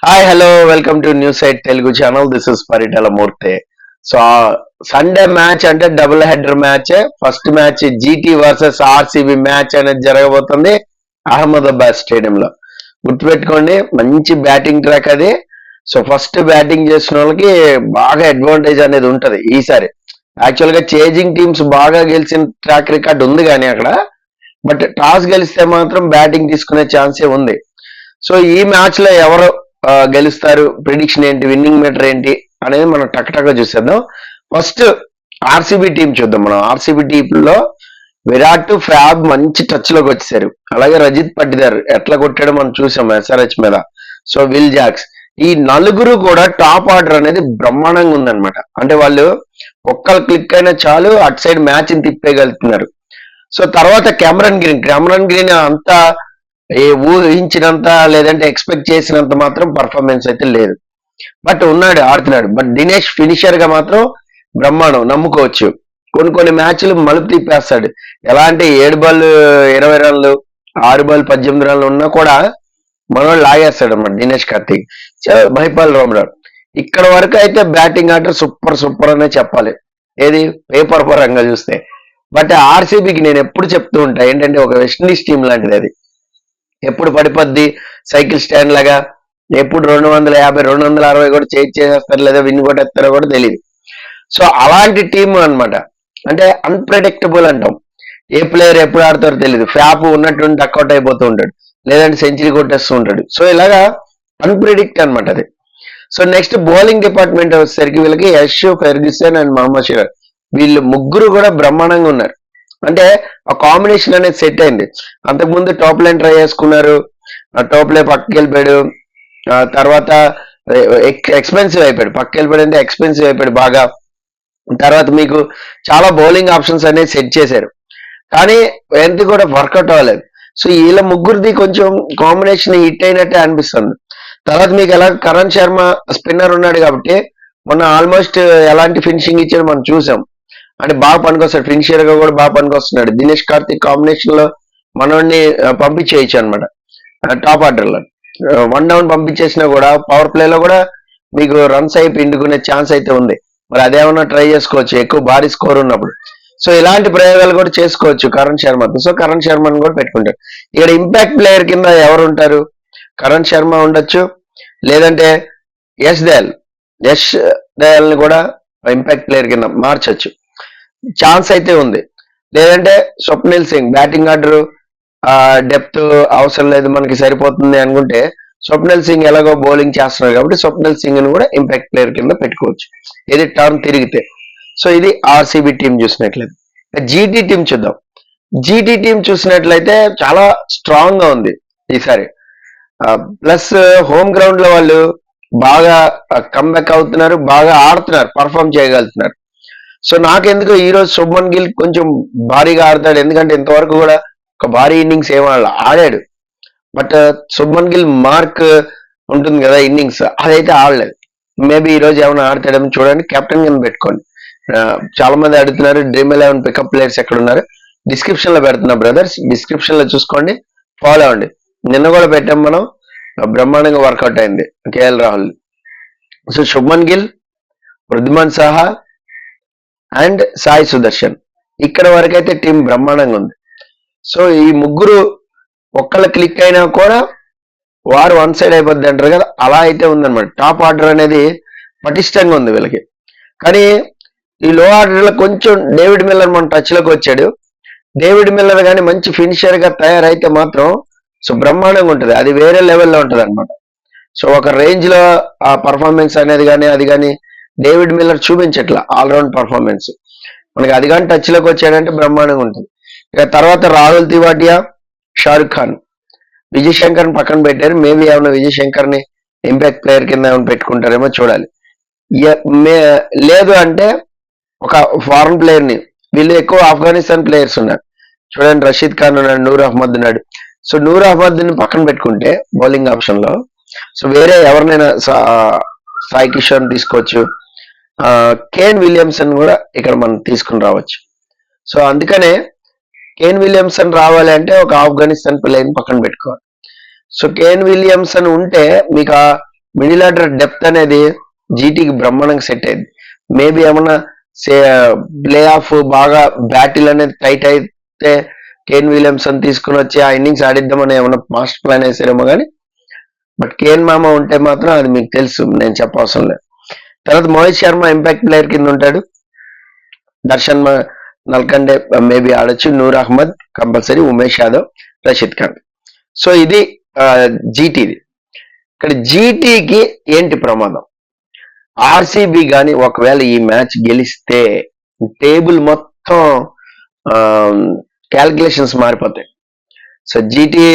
Hi hello welcome to news site Telugu channel. This is Paritala Murthy. So Sunday match అంటే double header match. First match GT versus RCB match అనేది జరగబోతుంది అహ్మదాబాద్ స్టేడియంలో. గుర్తుపెట్టుకోండి, మంచి batting track అది. So first batting చేసిన వాళ్ళకి బాగా అడ్వాంటేజ్ అనేది ఉంటది ఈసారి. యాక్చువల్ గా చేజింగ్ టీమ్స్ బాగా గెలిచిన ట్రాక్ రికార్డ్ ఉంది కానీ అక్కడ, బట్ టాస్ గెలిస్తే మాత్రం బ్యాటింగ్ తీసుకునే ఛాన్సే ఉంది. సో ఈ మ్యాచ్ లో ఎవరు గెలుస్తారు, ప్రిడిక్షన్ ఏంటి, విన్నింగ్ మీటర్ ఏంటి అనేది మనం టక్ చూసేద్దాం. ఫస్ట్ ఆర్సీబీ టీం చూద్దాం. మనం ఆర్సీబీ టీం లో విరాట్, ఫ్యాబ్ మంచి టచ్ లోకి వచ్చేసారు. అలాగే రజిత్ పట్టిదార్ ఎట్లా కొట్టాడో మనం చూసాం ఎస్ఆర్హెచ్ మీద. సో విల్ జాక్స్, ఈ నలుగురు కూడా టాప్ ఆర్డర్ అనేది బ్రహ్మాండంగా ఉందన్నమాట. అంటే వాళ్ళు ఒక్కరు క్లిక్ అయినా చాలు అటు సైడ్ మ్యాచ్ ని తిప్పేయగలుగుతున్నారు. సో తర్వాత కెమెరన్ గ్రీన్ అంతా ఊహించినంత లేదంటే ఎక్స్పెక్ట్ చేసినంత మాత్రం పర్ఫార్మెన్స్ అయితే లేదు, బట్ ఉన్నాడు, ఆడుతున్నాడు. బట్ దినేష్ ఫినిషర్ గా మాత్రం బ్రహ్మాండం, నమ్ముకోవచ్చు. కొన్ని మ్యాచ్లు మలుపు తిప్పేస్తాడు. ఎలా అంటే 7 బాల్ 20 రన్లు, 6 బాల్ 18 రన్లు ఉన్నా కూడా మనోడు లాగేస్తాడు అన్నమాట దినేష్ కార్తీక్. మహిపాల్ రామ్రావ్ ఇక్కడ వరకు అయితే బ్యాటింగ్ ఆర్డర్ సూపర్ అనే చెప్పాలి, ఏది పేపర్ పరంగా చూస్తే. బట్ ఆర్సీబీకి నేను ఎప్పుడు చెప్తూ ఉంటా ఏంటంటే, ఒక వెస్టిండీస్ టీం లాంటిది అది. ఎప్పుడు పడిపోద్ది సైకిల్ స్టాండ్ లాగా, ఎప్పుడు 250 260 కూడా చేసేస్తారు, లేదా విన్ కొట్టేస్తారో కూడా తెలియదు. సో అలాంటి టీం అన్నమాట. అంటే అన్ప్రెడిక్టబుల్ అంటాం. ఏ ప్లేయర్ ఎప్పుడు ఆడతారో తెలియదు. ఫ్యాప్ ఉన్నట్టుండి డక్అవుట్ అయిపోతూ ఉంటాడు, లేదంటే సెంచరీ కొట్టేస్తూ ఉంటాడు. సో ఇలాగా అన్ప్రెడిక్ట్ అనమాట అది. సో నెక్స్ట్ బౌలింగ్ డిపార్ట్మెంట్ వచ్చేసరికి వీళ్ళకి యష్, ఫెర్గ్యూసన్ అండ్ మహమ్మద్ షిరాజ్, వీళ్ళు ముగ్గురు కూడా బ్రహ్మాండంగా ఉన్నారు. అంటే ఆ కాంబినేషన్ అనేది సెట్ అయింది. అంతకుముందు టాప్ లైన్ ట్రై చేసుకున్నారు, టాప్ లైన్ పక్కకి వెళ్ళిపోయాడు. తర్వాత ఎక్స్పెన్సివ్ అయిపోయాడు, పక్కకి వెళ్ళిపోయాడు అంటే ఎక్స్పెన్సివ్ అయిపోయాడు బాగా. తర్వాత మీకు చాలా బౌలింగ్ ఆప్షన్స్ అనేది సెట్ చేశారు, కానీ ఎంత కూడా వర్కౌట్ అవ్వలేదు. సో వీళ్ళ ముగ్గురిది కొంచెం కాంబినేషన్ హిట్ అయినట్టే అనిపిస్తుంది. తర్వాత మీకు ఎలా కరణ్ శర్మ స్పిన్నర్ ఉన్నాడు కాబట్టి మొన్న ఆల్మోస్ట్ ఎలాంటి ఫినిషింగ్ ఇచ్చాడు మనం చూసాం. అంటే బాగా పనికొస్తాడు, ఫినిషియర్ గా కూడా బాగా పనికొస్తున్నాడు. దినేష్ కార్తిక్ కాంబినేషన్ లో మనోడిని పంపించేయచ్చు అనమాట. టాప్ ఆర్డర్ లో 1 డౌన్ పంపించేసినా కూడా పవర్ ప్లే లో కూడా మీకు రన్స్ అయి పిండుకునే ఛాన్స్ అయితే ఉంది. మరి అదేమన్నా ట్రై చేసుకోవచ్చు ఎక్కువ భారీ స్కోర్ ఉన్నప్పుడు. సో ఇలాంటి ప్రయోగాలు కూడా చేసుకోవచ్చు కరణ్ శర్మతో. సో కరణ్ శర్మని కూడా పెట్టుకుంటారు. ఇక్కడ ఇంపాక్ట్ ప్లేయర్ కింద ఎవరు ఉంటారు? కరణ్ శర్మ ఉండొచ్చు, లేదంటే యష్ దయాల్ ని కూడా ఇంపాక్ట్ ప్లేయర్ కింద మార్చొచ్చు, ఛాన్స్ అయితే ఉంది. లేదంటే Swapnil Singh, batting order depth అవసరం లేదు మనకి సరిపోతుంది అనుకుంటే, స్వప్నిల్ సింగ్ ఎలాగో బౌలింగ్ చేస్తున్నారు కాబట్టి స్వప్నిల్ సింగ్ ని కూడా ఇంపాక్ట్ ప్లేయర్ కింద పెట్టుకోవచ్చు, ఇది టర్న్ తిరిగితే. సో ఇది ఆర్సీబీ టీం చూసినట్లయితే. జీటీ టీం చూద్దాం. జీటీ టీం చూసినట్లయితే చాలా స్ట్రాంగ్ గా ఉంది ఈసారి. ప్లస్ హోమ్ గ్రౌండ్ లో వాళ్ళు బాగా కమ్బ్యాక్ అవుతున్నారు, బాగా ఆడుతున్నారు, పర్ఫామ్ చేయగలుగుతున్నారు. సో నాకెందుకు ఈ రోజు శుభ్మన్ గిల్ కొంచెం భారీగా ఆడతాడు, ఎందుకంటే ఇంతవరకు కూడా ఒక భారీ ఇన్నింగ్స్ ఆడాడు. బట్ శుభ్మన్ గిల్ మార్క్ ఉంటుంది కదా ఇన్నింగ్స్, అదైతే ఆడలేదు. మేబీ ఈ రోజు ఏమైనా ఆడతాడేమో చూడండి, కెప్టెన్ కింద పెట్టుకోండి. చాలా మంది అడుగుతున్నారు డ్రీమ్ 11 పికప్ ప్లేయర్స్ ఎక్కడ ఉన్నారు, డిస్క్రిప్షన్ లో పెడుతున్నా బ్రదర్స్, డిస్క్రిప్షన్ లో చూసుకోండి, ఫాలో అవ్వండి. నిన్న కూడా పెట్టాం మనం, బ్రహ్మాండంగా వర్కౌట్ అయింది KL Rahul. So Shubman Gill, Wriddhiman Saha and Sai Sudarshan, ఇక్కడ వరకైతే టీం బ్రహ్మాండంగా ఉంది. సో ఈ ముగ్గురు ఒక్కళ్ళ క్లిక్ అయినా కూడా వారు వన్ సైడ్ అయిపోద్ది అంటారు కదా, అలా అయితే ఉందన్నమాట. టాప్ ఆర్డర్ అనేది పటిష్టంగా ఉంది వీళ్ళకి. కానీ ఈ లో ఆర్డర్ లో కొంచెం డేవిడ్ మిల్లర్ మన టచ్ లోకి వచ్చాడు. డేవిడ్ మిల్లర్ కానీ మంచి ఫినిషర్ గా తయారైతే మాత్రం సో బ్రహ్మాండంగా ఉంటుంది, అది వేరే లెవెల్లో ఉంటుంది అనమాట. సో ఒక రేంజ్ లో ఆ పర్ఫార్మెన్స్ అనేది కానీ అది కానీ డేవిడ్ మిల్లర్ చూపించట్లా ఆల్రౌండ్ పర్ఫార్మెన్స్. మనకి అది కానీ టచ్ లోకి వచ్చాడంటే బ్రహ్మాండంగా ఉంటుంది. ఇక తర్వాత రాహుల్ తివాటియా, షారుఖ్ ఖాన్, విజయ్ శంకర్ పక్కన పెట్టారు. మేబీ ఏమైనా విజయ్ శంకర్ ని ఇంపాక్ట్ ప్లేయర్ కింద ఏమైనా పెట్టుకుంటారేమో చూడాలి. లేదు అంటే ఒక ఫారెన్ ప్లేయర్ ని, వీళ్ళు ఎక్కువ ఆఫ్ఘనిస్తాన్ ప్లేయర్స్ ఉన్నారు చూడండి, రషీద్ ఖాన్ ఉన్నాడు, నూర్ అహ్మద్ ఉన్నాడు. సో నూర్ అహ్మద్ ని పక్కన పెట్టుకుంటే బౌలింగ్ ఆప్షన్ లో, సో వేరే ఎవరినైనా సాయి కిషోర్ తీసుకోవచ్చు, కేన్ విలియమ్సన్ కూడా ఇక్కడ మనం తీసుకుని రావచ్చు. సో అందుకనే కేన్ విలియమ్సన్ రావాలి అంటే ఒక ఆఫ్ఘనిస్తాన్ ప్లేయర్ని పక్కన పెట్టుకోవాలి. సో కేన్ విలియమ్సన్ ఉంటే మీకు మిడిల్ ఆర్డర్ డెప్త్ అనేది జీటీకి బ్రహ్మాండంగా సెట్ అయింది. మేబీ ఏమన్నా ప్లే ఆఫ్ బాగా బ్యాటిల్ అనేది టైట్ అయితే కేన్ విలియమ్సన్ తీసుకుని వచ్చి ఆ ఇన్నింగ్స్ ఆడిద్దామని ఏమన్నా మాస్టర్ ప్లాన్ వేసారేమో కానీ, బట్ కేన్ మామ ఉంటే మాత్రం అది మీకు తెలుసు, నేను చెప్పవసరం లేదు. తర్వాత మోహిత్ శర్మ ఇంపాక్ట్ ప్లేయర్ కింద ఉంటాడు. దర్శన్ నల్కండే మేబీ ఆడొచ్చు, నూర్ అహ్మద్ కంపల్సరీ, ఉమేష్ యాదవ్, రషీద్ ఖాన్. సో ఇది జీటీది. ఇక్కడ జీటీకి ఏంటి ప్రమాదం? ఆర్సీబీ కానీ ఒకవేళ ఈ మ్యాచ్ గెలిస్తే టేబుల్ మొత్తం క్యాల్కులేషన్స్ మారిపోతాయి. సో జీటీ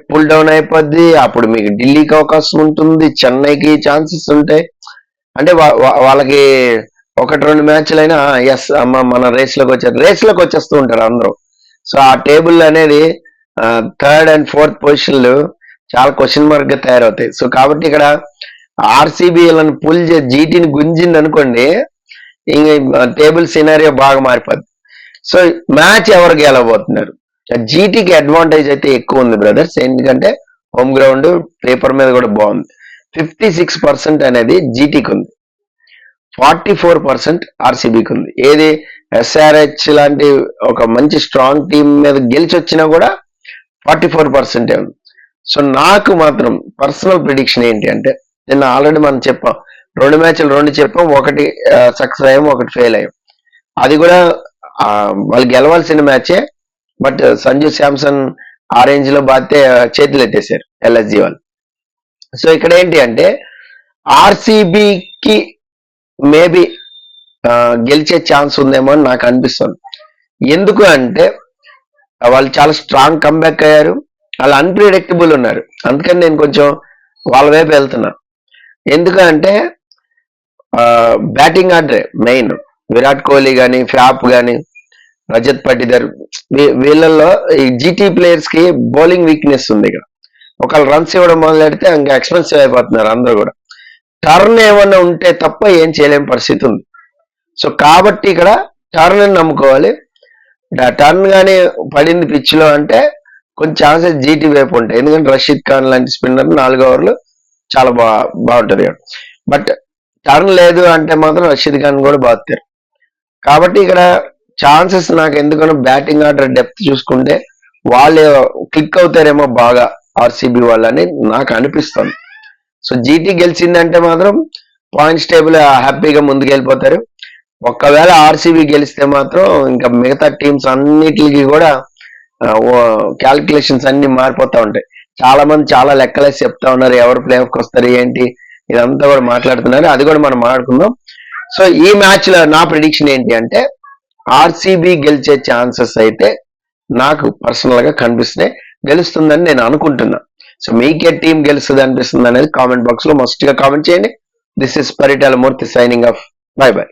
పుల్ డౌన్ అయిపోద్ది. అప్పుడు మీకు ఢిల్లీకి అవకాశం ఉంటుంది, చెన్నైకి ఛాన్సెస్ ఉంటాయి. అంటే వాళ్ళకి 1-2 మ్యాచ్లు అయినా ఎస్ అమ్మ మన రేస్లోకి వచ్చేస్తూ ఉంటారు అందరూ. సో ఆ టేబుల్ అనేది 3rd and 4th పొజిషన్లు చాలా క్వశ్చన్ మార్క్ గా తయారవుతాయి. సో కాబట్టి ఇక్కడ ఆర్సీబీ వీళ్ళని పుల్ జీటీని గుంజింది అనుకోండి, ఇంకా టేబుల్ సినారియో బాగా మారిపోద్ది. సో మ్యాచ్ ఎవరు గెలవబోతున్నారు? జీటీకి అడ్వాంటేజ్ అయితే ఎక్కువ ఉంది బ్రదర్స్, ఎందుకంటే హోమ్ గ్రౌండ్, పేపర్ మీద కూడా బాగుంది. 56% అనేది జీటీకి ఉంది, 44% ఆర్సీబీకి ఉంది. ఏది ఎస్ఆర్హెచ్ లాంటి ఒక మంచి స్ట్రాంగ్ టీం మీద గెలిచి వచ్చినా కూడా 44% ఉంది. సో నాకు మాత్రం పర్సనల్ ప్రిడిక్షన్ ఏంటి అంటే, నిన్న ఆల్రెడీ మనం చెప్పాం, 2 మ్యాచ్లు చెప్పాం, ఒకటి సక్సెస్ అయ్యాం, ఒకటి ఫెయిల్ అయ్యాం. అది కూడా వాళ్ళు గెలవాల్సిన మ్యాచే, బట్ సంజు శాంసన్ ఆ రేంజ్ లో బాతే చేతులు ఎత్తేసారు ఎల్ఎస్జీ వాళ్ళు. సో ఇక్కడ ఏంటి అంటే ఆర్సీబీకి మేబీ గెలిచే ఛాన్స్ ఉందేమో అని నాకు అనిపిస్తుంది. ఎందుకు అంటే వాళ్ళు చాలా స్ట్రాంగ్ కంబ్యాక్ అయ్యారు, వాళ్ళు అన్ప్రిడిక్టబుల్ ఉన్నారు. అందుకని నేను కొంచెం వాళ్ళ వైపు వెళ్తున్నా. ఎందుకంటే బ్యాటింగ్ ఆర్డరే మెయిన్. విరాట్ కోహ్లీ కానీ, ఫ్యాప్ కానీ, రజత్ పటిదర్, వీళ్ళల్లో ఈ జీటీ ప్లేయర్స్ కి బౌలింగ్ వీక్నెస్ ఉంది. ఇక్కడ ఒకళ్ళు రన్స్ ఇవ్వడం మొదలెడితే ఇంకా ఎక్స్పెన్సివ్ అయిపోతున్నారు అందరూ కూడా. టర్న్ ఏమన్నా ఉంటే తప్ప ఏం చేయలేని పరిస్థితి ఉంది. సో కాబట్టి ఇక్కడ టర్న్ నమ్ముకోవాలి. టర్న్ కానీ పడింది పిచ్ లో అంటే కొంచెం ఛాన్సెస్ జీటీ వైపు ఉంటాయి. ఎందుకంటే రషీద్ ఖాన్ లాంటి స్పిన్నర్ 4 ఓవర్లు చాలా బాగుంటది. బట్ టర్న్ లేదు అంటే మాత్రం రషీద్ ఖాన్ కూడా బాగుతారు. కాబట్టి ఇక్కడ ఛాన్సెస్ నాకు ఎందుకన్నా బ్యాటింగ్ ఆర్డర్ డెప్త్ చూసుకుంటే వాళ్ళు క్లిక్ అవుతారేమో బాగా ఆర్సీబీ వాళ్ళని నాకు అనిపిస్తుంది. సో జీటీ గెలిచిందంటే మాత్రం పాయింట్స్ టేబుల్ హ్యాపీగా ముందుకెళ్ళిపోతారు. ఒకవేళ ఆర్సీబీ గెలిస్తే మాత్రం ఇంకా మిగతా టీమ్స్ అన్నిటికి కూడా క్యాల్కులేషన్స్ అన్ని మారిపోతా ఉంటాయి. చాలా మంది చాలా లెక్కలేసి చెప్తా ఉన్నారు, ఎవరు ప్లే ఆఫ్కి వస్తారు ఏంటి, ఇదంతా కూడా మాట్లాడుతున్నారు. అది కూడా మనం మాట్లాడుకుందాం. సో ఈ మ్యాచ్ లో నా ప్రిడిక్షన్ ఏంటి అంటే ఆర్సీబీ గెలిచే ఛాన్సెస్ అయితే నాకు పర్సనల్ గా కనిపిస్తున్నాయి, గెలుస్తుందని నేను అనుకుంటున్నా. సో మీకే టీం గెలుస్తుంది అనిపిస్తుంది అనేది కామెంట్ బాక్స్ లో మస్ట్ గా కామెంట్ చేయండి. This is Paritala Murthy signing off. By by.